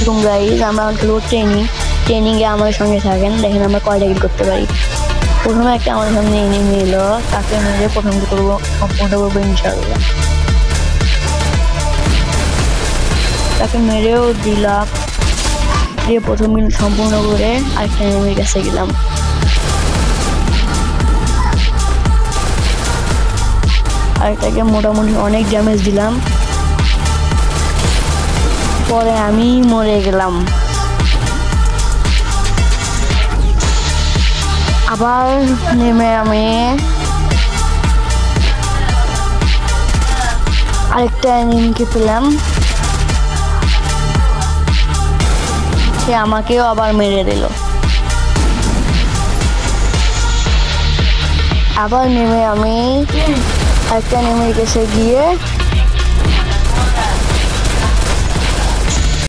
আসসালাম গাইজ, আমরা খেলবো ট্রেনিংয়ে আমাদের সঙ্গে থাকেন, দেখেন আমরা কয়টা কিল করতে পারি। প্রথমে একটা আমাদের সামনে এনিমি এলো, তাকে মেরে প্রথম করবো, সম্পূর্ণ করবো ইনশাআল্লাহ। তাকে মেরেও দিলাম, দিয়ে প্রথম কিল সম্পূর্ণ করে আরেকটা এনিমির কাছে গেলাম। আরেকটাকে মোটামুটি অনেক ড্যামেজ দিলাম, পরে আমি মরে গেলাম। আবার নেমে আমি আরেকটা এনিমিকে পেলাম, সে আমাকেও আবার মেরে দিল। আবার নেমে আমি আরেকটা এনিমির কাছে গিয়ে